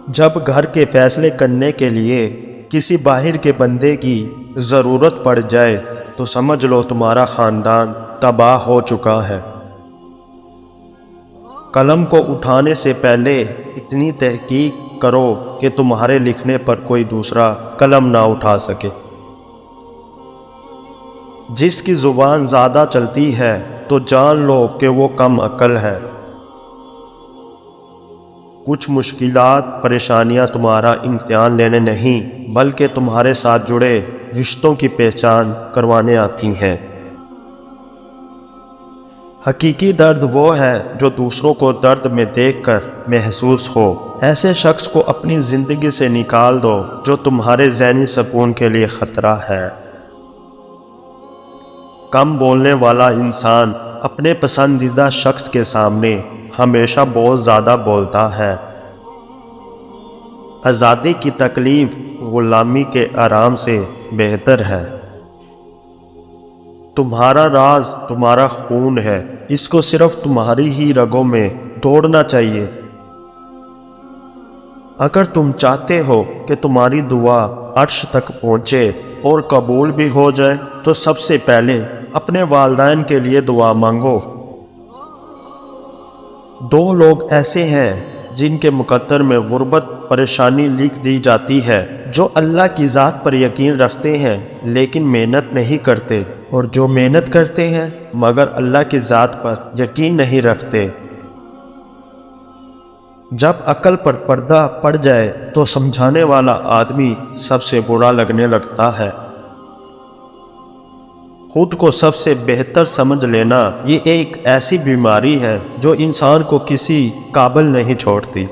جب گھر کے فیصلے کرنے کے لیے کسی باہر کے بندے کی ضرورت پڑ جائے تو سمجھ لو تمہارا خاندان تباہ ہو چکا ہے۔ قلم کو اٹھانے سے پہلے اتنی تحقیق کرو کہ تمہارے لکھنے پر کوئی دوسرا قلم نہ اٹھا سکے۔ جس کی زبان زیادہ چلتی ہے تو جان لو کہ وہ کم عقل ہے۔ کچھ مشکلات پریشانیاں تمہارا امتحان لینے نہیں بلکہ تمہارے ساتھ جڑے رشتوں کی پہچان کروانے آتی ہیں۔ حقیقی درد وہ ہے جو دوسروں کو درد میں دیکھ کر محسوس ہو۔ ایسے شخص کو اپنی زندگی سے نکال دو جو تمہارے ذہنی سکون کے لیے خطرہ ہے۔ کم بولنے والا انسان اپنے پسندیدہ شخص کے سامنے ہمیشہ بہت زیادہ بولتا ہے۔ آزادی کی تکلیف غلامی کے آرام سے بہتر ہے۔ تمہارا راز تمہارا خون ہے، اس کو صرف تمہاری ہی رگوں میں دوڑنا چاہیے۔ اگر تم چاہتے ہو کہ تمہاری دعا عرش تک پہنچے اور قبول بھی ہو جائے تو سب سے پہلے اپنے والدین کے لیے دعا مانگو۔ دو لوگ ایسے ہیں جن کے مقدر میں غربت پریشانی لکھ دی جاتی ہے، جو اللہ کی ذات پر یقین رکھتے ہیں لیکن محنت نہیں کرتے، اور جو محنت کرتے ہیں مگر اللہ کی ذات پر یقین نہیں رکھتے۔ جب عقل پر پردہ پڑ جائے تو سمجھانے والا آدمی سب سے برا لگنے لگتا ہے۔ خود کو سب سے بہتر سمجھ لینا یہ ایک ایسی بیماری ہے جو انسان کو کسی قابل نہیں چھوڑتی۔